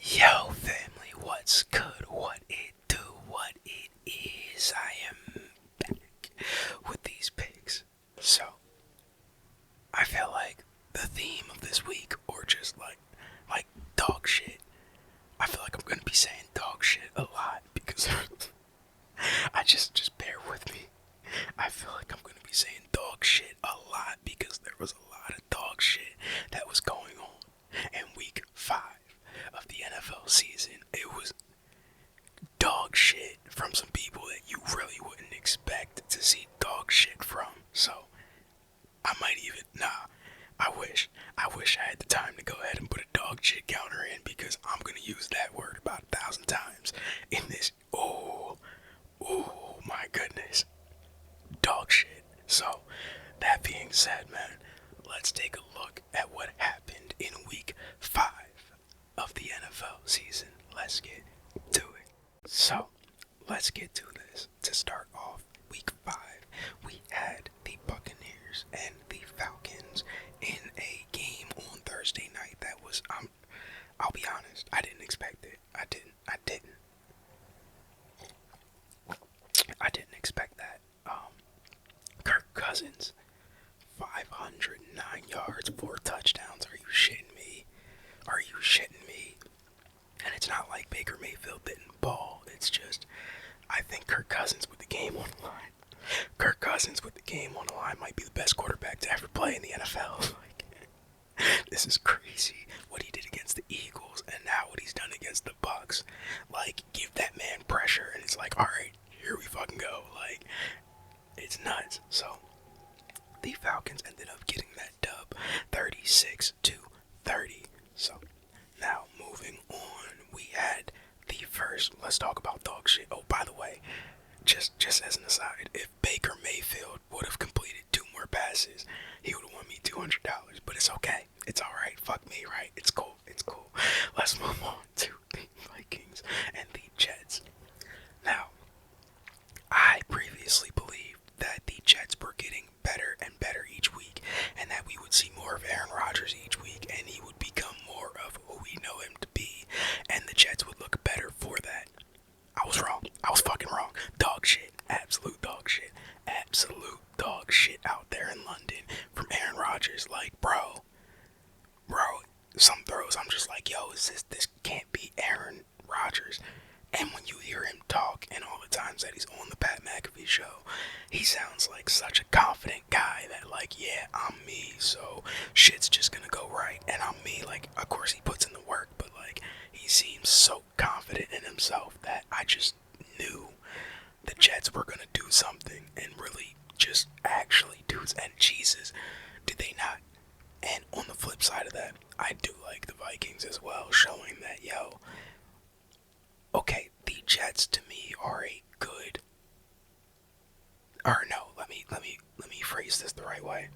Yo, family, what's good? What it do? What it is? I am back with these pics. So, I feel like the theme of this week, or just like dog shit. I feel like I'm gonna be saying dog shit a lot because I just bear with me. I feel like I'm gonna be saying dog shit a lot because there was a lot of dog shit that was going on in week 5 of the NFL season. It was dog shit from some people that you really wouldn't expect to see dog shit from. So I might even I wish I had the time to go ahead and put a dog shit counter in because I'm gonna use that word about 1,000 times in this. Oh my goodness, dog shit. So that being said, man, let's take a look at what happened in week 5 of the NFL season. Let's get to it. So, let's get to this. To start off, week 5, we had the Buccaneers and the Falcons in a game on Thursday night that was, I'll be honest, I didn't expect it. I didn't expect that. Kirk Cousins, 509 yards, 4 touchdowns. Are you shitting me? Are you shitting me? And it's not like Baker Mayfield didn't ball. It's just, I think Kirk Cousins with the game on the line. Kirk Cousins with the game on the line might be the best quarterback to ever play in the NFL. This is crazy. What he did against the Eagles and now what he's done against the Bucks. Like, give that man pressure and it's like, alright, here we fucking go. Like, it's nuts. So, the Falcons ended up getting that dub 36-30. So, now moving on, we had the first. Let's talk about dog shit. Oh, by the way, just as an aside, if Baker Mayfield would have completed 2 more passes, he would have won me $200. But it's okay. It's all right. Fuck me, right? It's cool. It's cool. Let's move on to the Vikings and the Jets. Now, I previously believed that the Jets were getting better and better each week, and that we would see more of Aaron Rodgers each week, and he would become more of who we know him to be, and the Jets would look better for that. I was wrong. I was fucking wrong. Dog shit. Absolute dog shit. Absolute dog shit out there in London from Aaron Rodgers. Like, bro, some throws I'm just like, yo, this can't be Aaron Rodgers. And when you hear him talk and all the times that he's on the Pat McAfee show, he sounds like such a confident guy that, like, yeah, I'm me, so shit's just gonna go right, and I'm me. Like, of course he puts in the work, but like, he seems so confident in himself that I just knew the Jets were gonna do something and really just actually do it. And Jesus, did they not? And on the flip side of that, I do like the Vikings as well, showing that, yo, okay, the Jets to me are a good, or no, let me phrase this the right way.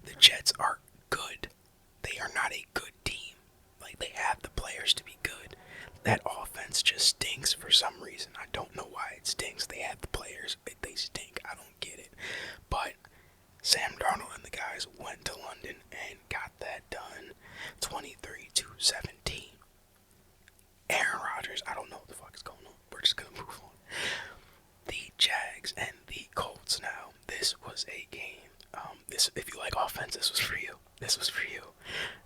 The Jets are good. They are not a good team. Like, they have the players to be good. That offense just stinks for some reason. I don't know why it stinks. They have the players, but they stink. I don't get it. But Sam Darnold and the guys went to London and got that done. 23-17. Aaron Rodgers, I don't know what the fuck is going on. We're just gonna move on. The Jags and the Colts now. This was a game. If you like offense, this was for you. This was for you.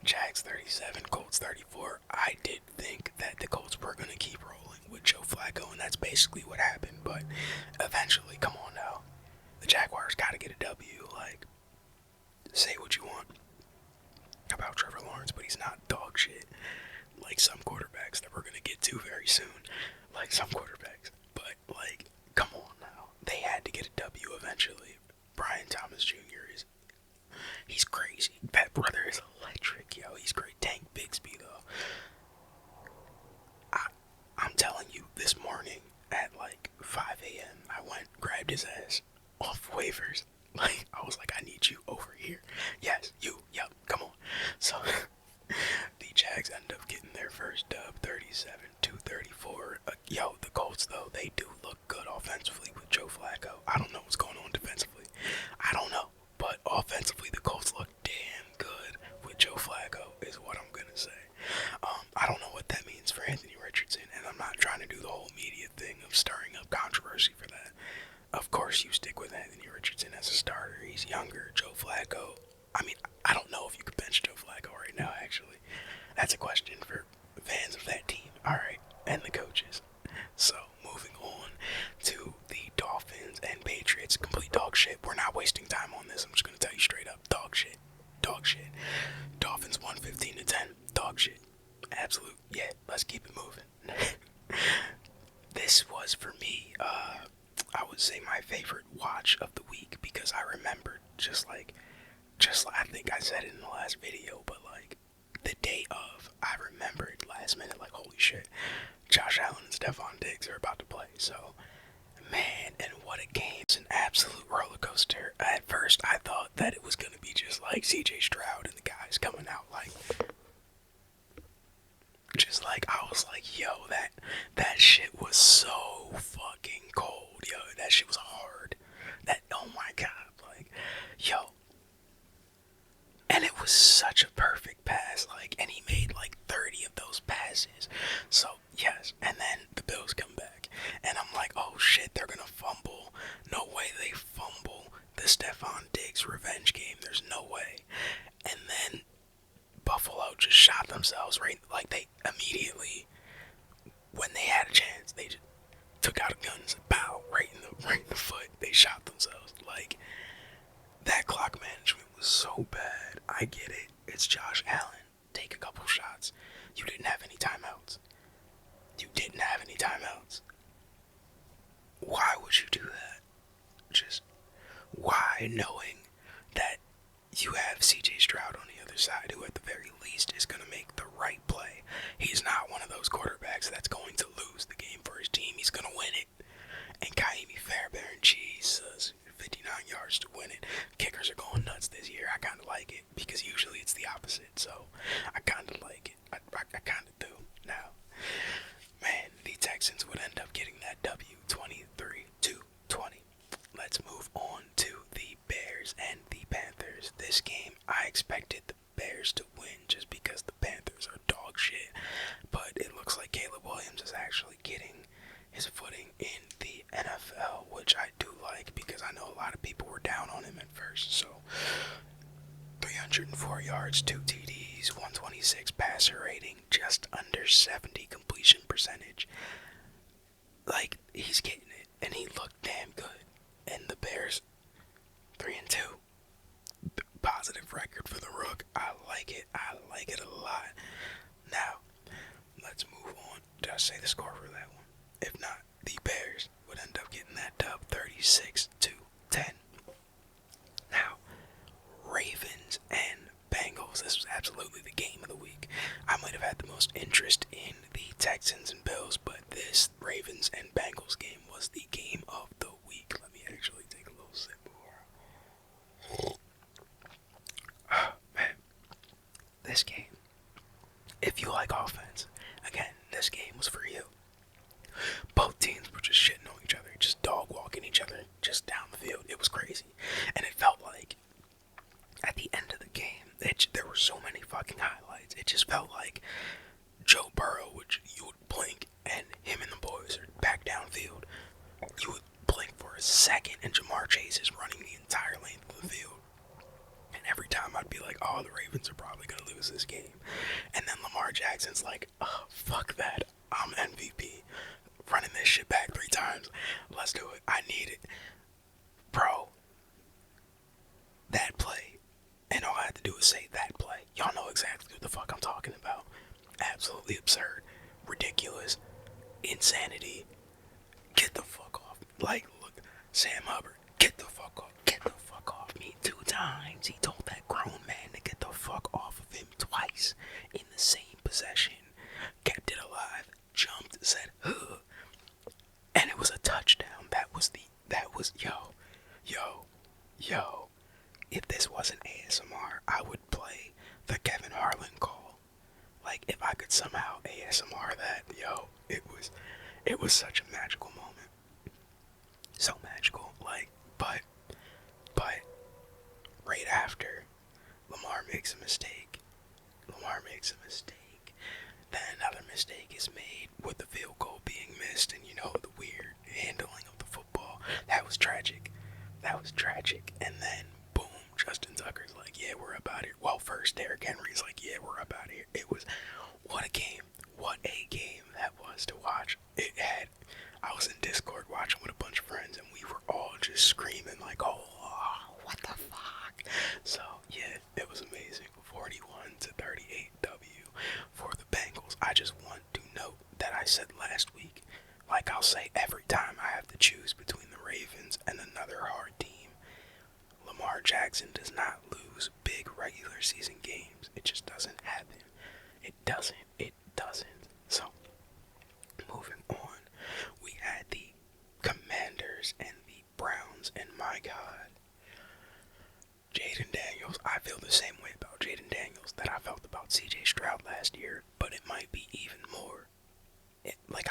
Jags 37, Colts 34. I did think that the Colts were gonna keep rolling with Joe Flacco, and that's basically what happened. But eventually, come on now, the Jaguars gotta get a W. Like, say what you want about Trevor Lawrence, but he's not dog shit like some quarterbacks that we're gonna get to very soon. Like some quarterbacks. But, like, come on now. They had to get a W eventually. Brian Thomas Jr. he's crazy. That brother is electric, yo. He's great. Tank Bigsby, though. I'm telling you, this morning at like 5 a.m., I went, grabbed his ass off waivers. Like, I was like, I need you over here. Yes, you. Yep, come on. So, the Jags end up getting their first dub, 37-34. Yo, the Colts, though, they do look good offensively with Joe Flacco. I don't know what's going on defensively. I don't know. But offensively, the Colts look damn good with Joe Flacco, is what I'm going to say. I don't know what that means for Anthony yeah, let's keep it moving. This was for me, I would say my favorite watch of the week because I remembered just like I think I said it in the last video, but like the day of, I remembered last minute, like holy shit, Josh Allen and Stephon Diggs are about to play. So man, and what a game! It's an absolute roller coaster. At first, I thought that it was gonna be just like C.J. Stroud and the guys coming out like. Just like I was like, yo, that shit was so fucking cold, yo. That shit was hard. That oh my god, like, yo. And it was such a perfect pass, like, and he made like 30 of those passes. So yes, and then the Bills come back, and I'm like, oh shit, they're gonna fumble. No way they fumble the Stephon Diggs revenge game. There's no way. And then Buffalo just shot themselves right, like they immediately, when they had a chance, they just took out a gun and said, pow, right in the foot. They shot themselves. Like, that clock management was so bad. I get it. It's Josh Allen. Take a couple shots. You didn't have any timeouts. You didn't have any timeouts. Why would you do that? Just, why, knowing that you have C.J. Stroud on the other side, who at the very least is going to make the right play. He's not one of those quarterbacks that's going to lose the game for his team. He's going to win it. And Kaimi Fairbairn, Jesus, 59 yards to win it. Kickers are going nuts this year. I kind of like it because usually it's the opposite. So I kind of like it. I kind of do. Now, man, the Texans would end up getting that W 23-20. Let's move on to the Bears and the Panthers. This game, I expected the Bears to win just because the Panthers are dog shit. But it looks like Caleb Williams is actually getting his footing in the NFL, which I do like because I know a lot of people were down on him at first. So 304 yards, 2 TDs, 126 passer rating, just under 70 completion percentage. Like, he's getting it, and he looked damn good. And the Bears, 3-2. Positive record for the Rook. I like it. I like it a lot. Now, let's move on. Did I say the score for that one? If not, the Bears would end up getting that dub, 36-10. Now, Ravens and Bengals. This was absolutely the game of the week. I might have had the most interest in the Texans and Bills, but this Ravens and Bengals game was the game of the week. Let me actually take a little sip before. Oh, man. This game, if you like offense, again, this game was for you. Both teams were just shitting on each other, just dog walking each other just down the field. It was crazy. And it felt like at the end of the game, there were so many fucking highlights. It just felt like Joe Burrow, which you would blink, and him and the boys are back downfield. You would blink for a second, and Jamar Chase is running the entire length of the field. And every time I'd be like, oh, the Ravens are probably going to lose this game. And then Lamar Jackson's like, oh, fuck that. I'm MVP. Running this shit back 3 times. Let's do it. I need it. Bro, that play, and all I had to do was say that play. Y'all know exactly what the fuck I'm talking about. Absolutely absurd. Ridiculous. Insanity. Get the fuck off. Like, look, Sam Hubbard, get the fuck off. Get the fuck off me 2 times. He told that grown man to get the fuck off of him twice in the same possession. Kept it alive. Jumped, said, ugh. And it was a touchdown. Yo. If this wasn't ASMR, I would play the Kevin Harlan call. Like, if I could somehow ASMR that, yo, it was such a magical moment. So magical. Like, but, right after, Lamar makes a mistake. Then another mistake is made with the field goal being missed, and the weird handling of the football. That was tragic. And then, boom, Justin Tucker's like, yeah, we're up out here. Well, first, Derrick Henry's like, yeah, we're up out here. It was, what a game that was to watch. I was in Discord watching with a bunch of friends, and we were all just screaming like, oh, what the fuck? So, yeah, it was amazing. 41-38 W for the Bengals. I just want said last week, like I'll say every time I have to choose between the Ravens and another hard team, Lamar Jackson does not lose big regular season games. It just doesn't happen. It doesn't. So, moving on, we had the Commanders and the Browns, and my God, Jaden Daniels. I feel the same way about Jaden Daniels that I felt about CJ Stroud last year, but it might be even more.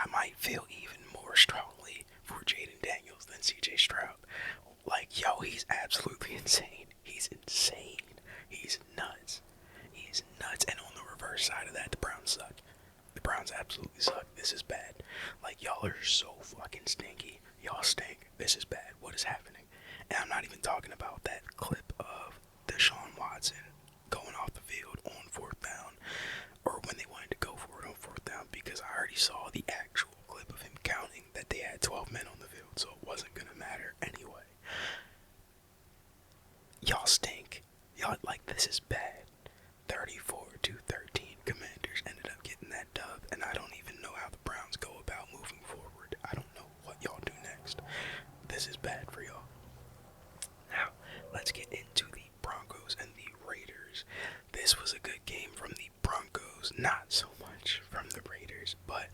I might feel even more strongly for Jaden Daniels than CJ Stroud. Like, yo, he's absolutely insane. He's insane. He's nuts. He's nuts. And on the reverse side of that, the Browns suck. The Browns absolutely suck. This is bad. Like, y'all are so fucking stinky. Y'all stink. This is bad. What is happening? And I'm not even talking about that clip of Deshaun Watson going off the field on fourth down, or when they wanted to go for it on fourth down, because I already saw the actual clip of him counting that they had 12 men on the field, so it wasn't gonna matter anyway. Y'all stink. Y'all, like, this is bad. 34-13, Commanders ended up getting that dub, and I don't even know how the Browns go about moving forward. I don't know what y'all do next. This is bad for y'all. Now, let's get into the Broncos and the Raiders. This was a good game from the Broncos, not so much from the Raiders, but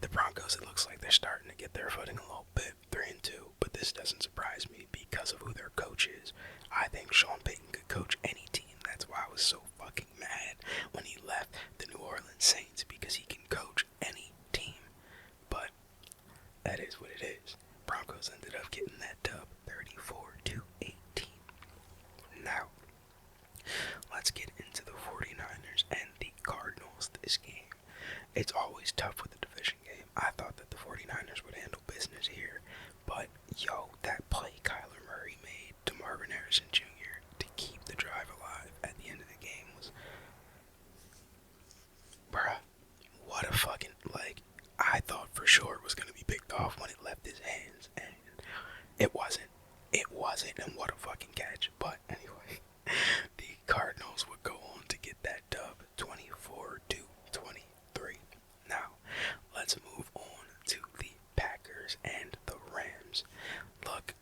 the Broncos, it looks like they're starting to get their footing a little bit. 3-2, but this doesn't surprise me because of who their coach is. I think Sean Payton could coach any team. That's why I was so fucking mad when he left the New Orleans Saints, because he can coach any team. But that is what it is. Broncos ended up getting that dub, 34-18. Now, let's get into the 49ers and the Cardinals this game. It's always tough with the division game. I thought that the 49ers would handle business here, but yo, that play Kyler Murray made to Marvin Harrison Jr. to keep the drive alive at the end of the game was, bruh, what a fucking, like, I thought for sure it was going to be picked off when it left his hands, and it wasn't. And what a fucking catch. But anyway, the Cardinals would go on to get that dub, 24-23. Now, let's move on to the Packers and the Rams. Look,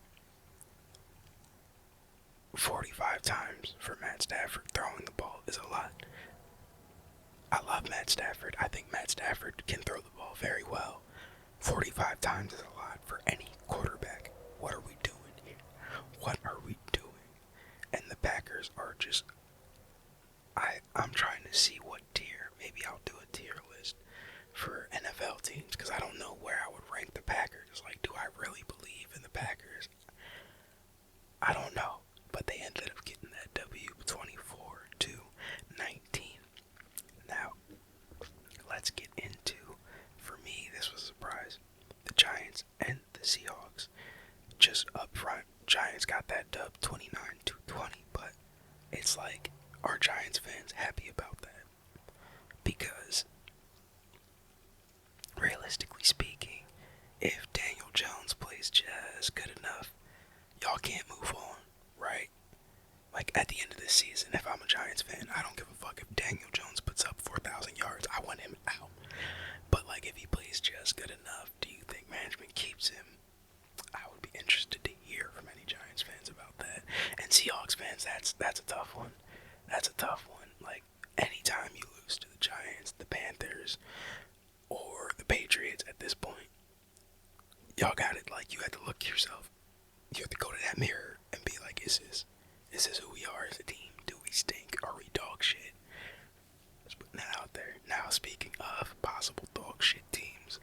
45 times for Matt Stafford throwing the ball is a lot. I love Matt Stafford. I think Matt Stafford can throw the ball very well. 45 times is a lot for any quarterback. What are we doing here? What are we doing? And the Packers are just... I'm trying to see what tier. Maybe I'll do a tier list for NFL teams, because I don't know where I would rank the Packers. Like, do I really believe in the Packers? I don't know. But they ended up getting that W, 24-19. Now, let's get into, for me, this was a surprise, the Giants and the Seahawks. Just up front, Giants got that dub 29-20, but it's like, are Giants fans happy about that? Because, realistically speaking, if Daniel Jones plays just good enough, y'all can't move on, right? Like, at the end of this season, if I'm a Giants fan, I don't give a fuck if Daniel Jones puts up 4,000 yards. I want him out. But, like, if he plays just good enough, do you think management keeps him? I would be interested to hear from any Giants fans about that. And Seahawks fans, that's a tough one. That's a tough one. Like, anytime you lose to the Giants, the Panthers, or the Patriots at this point, y'all got it. Like, you have to look at yourself. You have to go to that mirror and be like, is this who we are as a team? Do we stink? Are we dog shit? Just putting that out there. Now, speaking of possible dog shit teams,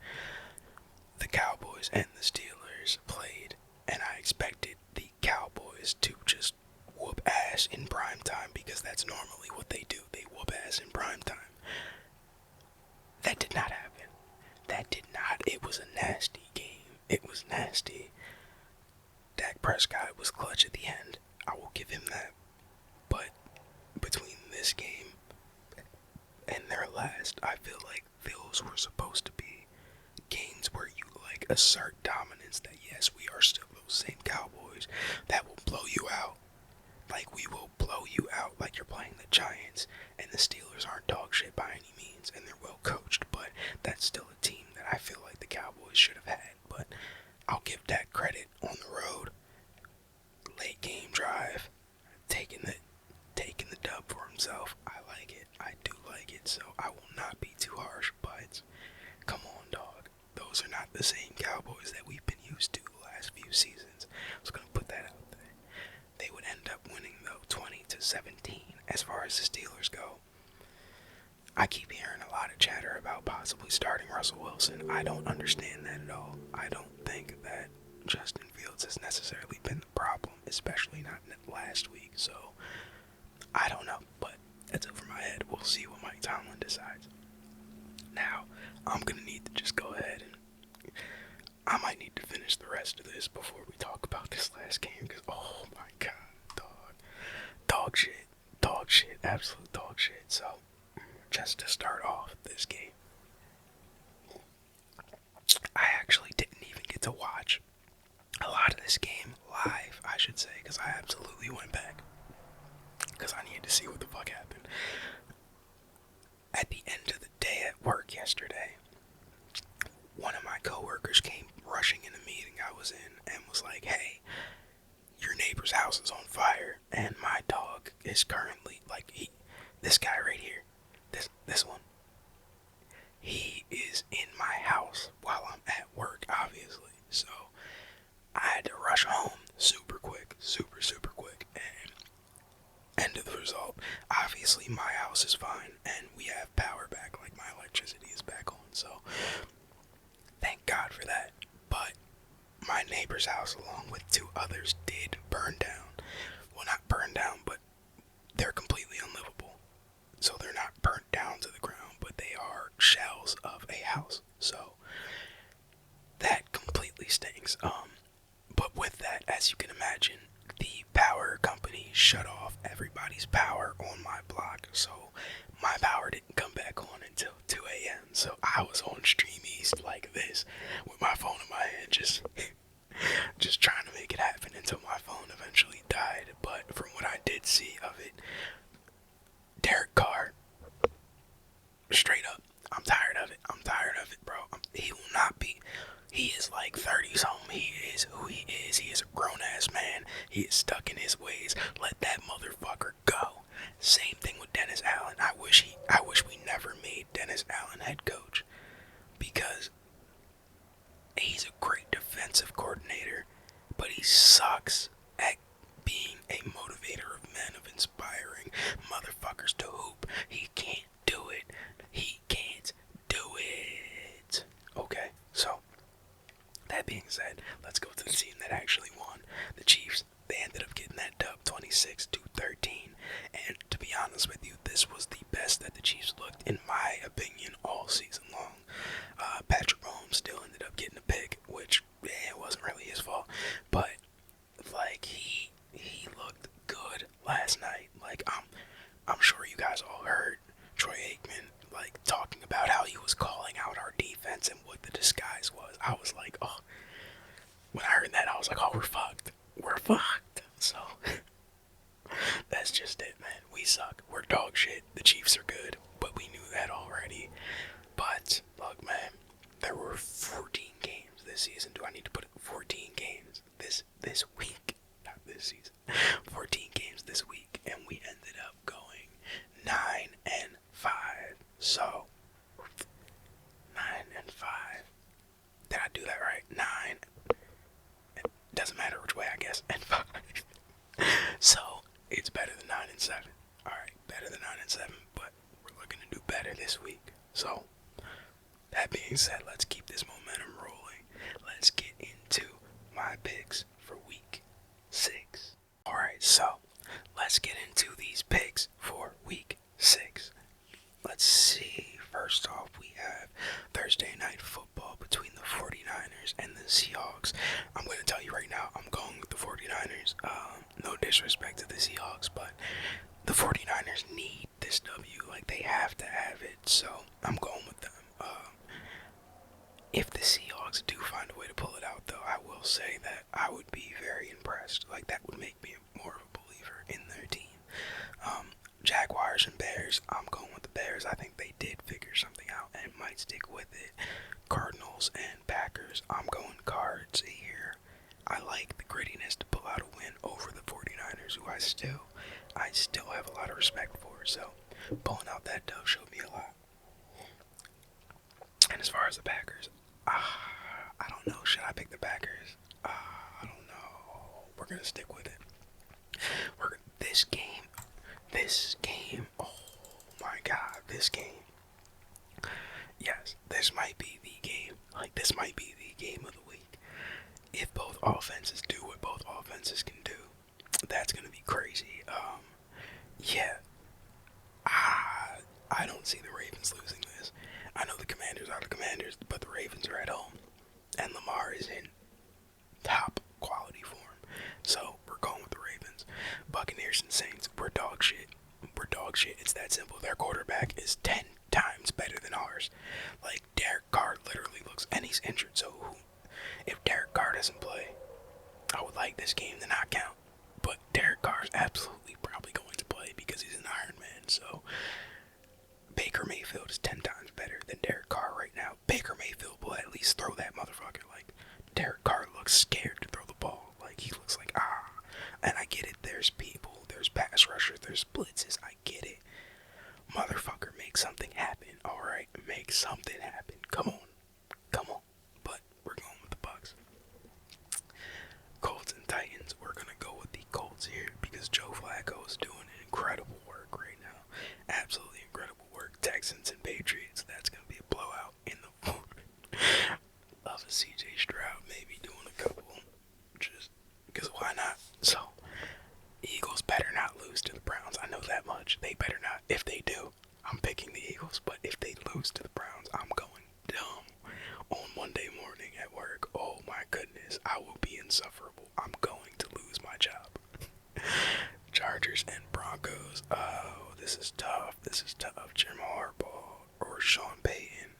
the Cowboys and the Steelers played, and I expected the Cowboys to just whoop ass in prime time, because that's normally what they do. They whoop ass in prime time. That did not happen. That did not. It was a nasty game. It was nasty. Dak Prescott was clutch at the end. I will give him that. But between this game and their last, I feel like those were supposed to be games where you, like, assert dominance, that yes, we are still those same Cowboys that will blow you out. Like, we will blow you out. Like, you're playing the Giants, and the Steelers aren't dog shit by any means, and they're well coached, but that's still a team that that I feel like the Cowboys should have had, but I'll give Dak credit on the road. Late game drive, taking the dub for himself. I like it. I do like it, so I will not be too harsh, but come on, dog. Those are not the same Cowboys that we've been used to the last few seasons. I was going to put that out there. They would end up winning, though, 20-17 as far as the Steelers go. I keep hearing a lot of chatter about possibly starting Russell Wilson. I don't understand that at all. I don't think that Justin Fields has necessarily been the problem, especially not last week, so I don't know, but that's over my head. We'll see what Mike Tomlin decides. Now, I'm going to need to just go ahead and I might need to finish the rest of this before we talk about this last game, because, oh my god, dog shit, absolute dog shit. So, just to start off this game, I actually didn't even get to watch a lot of this game live, I should say, because I absolutely went back, because I needed to see what the fuck happened. At the end of the day at work yesterday, one of my coworkers came rushing in a meeting I was in and was like, hey, your neighbor's house is on fire, and my dog is currently, like, this guy right here, this one, he is in my house while I'm at work, obviously, so I had to rush home super quick, super quick, and end of the result, obviously my house is fine, and we have power back, like my electricity is back on, so thank God for that. But my neighbor's house, along with two others, did burn down. Well, not burn down, but they're completely unlivable. So they're not burnt down to the ground, but they are shells of a house. So that completely stinks. But with that, as you can imagine, the power company shut off everybody's power on my block. So my power didn't come back on until 2 a.m. So I was on Stream East like this, with my phone in my hand, just trying to make it happen until my phone eventually died. But from what I did see of it, Derek Carr, straight up, I'm tired of it, bro. He will not be. He is like 30-something. He is who he is. He is a grown-ass man. He is stuck in his ways. Let that motherfucker go. Same thing with Dennis Allen. I wish we never made Dennis Allen head coach, because he's a great defensive coordinator, but he sucks at being a motivator of men, of inspiring motherfuckers to hoop. He can't do it. He can't do it. Okay, so that being said, let's go to the team that actually won. The Chiefs. They ended up getting that dub 26-13. And to be honest with you, this was the best that the Chiefs looked, in my opinion, all season long. Patrick Mahomes still ended up getting a pick, which it wasn't really his fault. But like he looked good last night. Like I'm sure you guys all heard Troy Aikman like talking about how he was calling out our defense and what the disguise was. I was like, oh, when I heard that, I was like, oh, we're fucked. We're fucked. So that's just it, man. We suck. We're dog shit. The Chiefs are good, but we knew that already. But look, man, there were 14 games this season. Do I need to put 14 games this week? Not this season. 14 games this week, and we ended up going 9-5. So 9-5. Did I do that right? 9. It doesn't matter which way, I guess. And 5. So it's better than 9-7. All right, better than 9-7, but we're looking to do better this week. So that being said, let's keep this momentum rolling. Let's get into my picks for week 6. Alright, so let's get into these picks for week 6. Let's see. First off, we have Thursday night football between the 49ers and the Seahawks. I'm going to tell you right now, I'm going with the 49ers. No disrespect to the Seahawks, but the 49ers need this W. Like, they have to have it, so I'm going with them. If the Seahawks do find a way to pull it out, though, I will say that I would be very impressed. Like, that would make me more of a believer in their team. Jaguars and Bears, I'm going with the Bears. I think they did figure something out and might stick with it. Cardinals Eagles and Packers. I'm going Cards here. I like the grittiness to pull out a win over the 49ers, who I still have a lot of respect for. So pulling out that dub showed me a lot. And as far as the Packers, I don't know. Should I pick the Packers? I don't know. We're gonna stick with it. This game. Oh my God, this game. Yes, this might be the game. Like, this might be the game of the week. If both offenses do what both offenses can do, that's gonna be crazy. Yeah. I don't see the Ravens losing this. I know the Commanders are the Commanders, but the Ravens are at home. And Lamar is in top quality form. So, we're going with the Ravens. Buccaneers and Saints, we're dog shit. We're dog shit. It's that simple. Their quarterback is 10 times better than ours. Like, Derek Carr literally looks, and he's injured, so if Derek Carr doesn't play, I would like this game to not count. But Derek Carr is absolutely probably going to play because he's an Iron Man, so Baker Mayfield is 10 times better than Derek Carr right now. Baker Mayfield will at least throw that motherfucker. Like, Derek Carr looks scared to throw the ball. Like, he looks like, and I get it. There's people, there's pass rushers, there's blitzes. I get it. Motherfucker, make something happen. Alright, make something happen. Come on. But we're going with the Bucks. Colts and Titans, we're gonna go with the Colts here because Joe Flacco is doing incredible work right now. Absolutely incredible work. Texans and Patriots, that's gonna be a blowout in the form of a CJ Stroud maybe doing a couple. Just because why not? So, Eagles better not lose to the Browns. I know that much. They better not. If they do, I'm picking the Eagles. But if they lose to the Browns, I'm going dumb on Monday morning at work. Oh my goodness, I will be insufferable. I'm going to lose my job. Chargers and Broncos. Oh, this is tough. Jim Harbaugh or Sean Payton.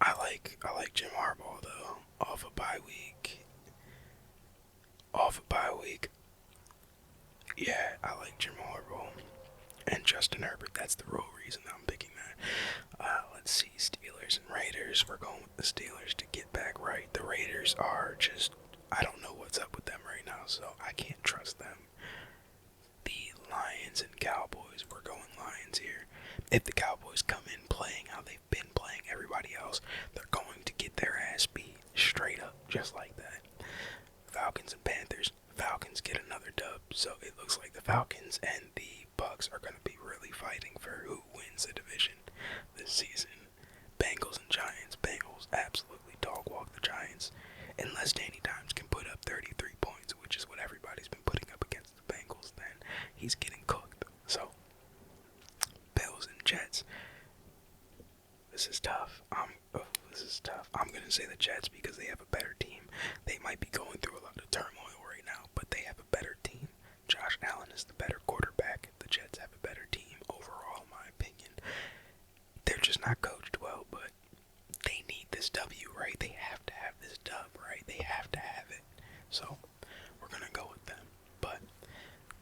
I like Jim Harbaugh though. Off a bye week. Yeah, I like Jim Harbaugh and Justin Herbert. That's the real reason I'm picking that. Let's see, Steelers and Raiders. We're going with the Steelers to get back right. The Raiders are just, I don't know what's up with them right now, so I can't trust them. The Lions and Cowboys. We're going Lions here. If the Cowboys come in playing how they've been playing everybody else, they're going to get their ass beat straight up, just like that. Falcons and Panthers. Falcons get another dub, so it looks like the Falcons and the Bucks are going to be really fighting for who wins the division this season. Bengals and Giants. Bengals absolutely dog walk the Giants. Unless Danny Dimes can put up 33 points, which is what everybody's been putting up against the Bengals, then he's getting cooked. So, Bills and Jets. This is tough. I'm going to say the Jets because they have a better team. They might be going through a lot of turmoil right now, but they have a better team. Josh Allen is the better quarterback. The Jets have a better team overall, in my opinion. They're just not coached well, but they need this W, right? They have to have this dub, right? They have to have it. So, we're going to go with them. But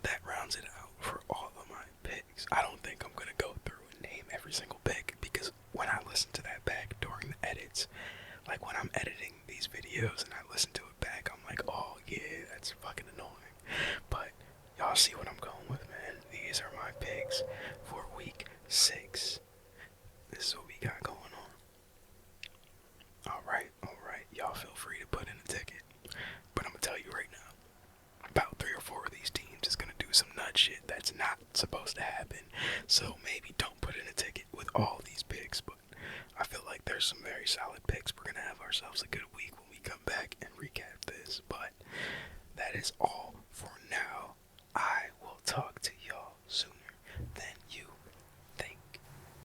that rounds it out for all of my picks. I don't think I'm going to go through and name every single pick because when I listen to that back during the edits, like when I'm editing these videos and I listen to it back, I'm like, oh yeah, that's fucking annoying. But y'all see what I'm going with, man. These are my picks for week 6. This is what we got going on. Alright. Y'all feel free to put in a ticket. But I'm gonna tell you right now, about 3 or 4 of these teams is gonna do some nut shit that's not supposed to happen. So maybe don't put in a ticket with all these picks, but I feel like there's some very solid picks. We're gonna have ourselves a good week when we come back and recap this. But that is all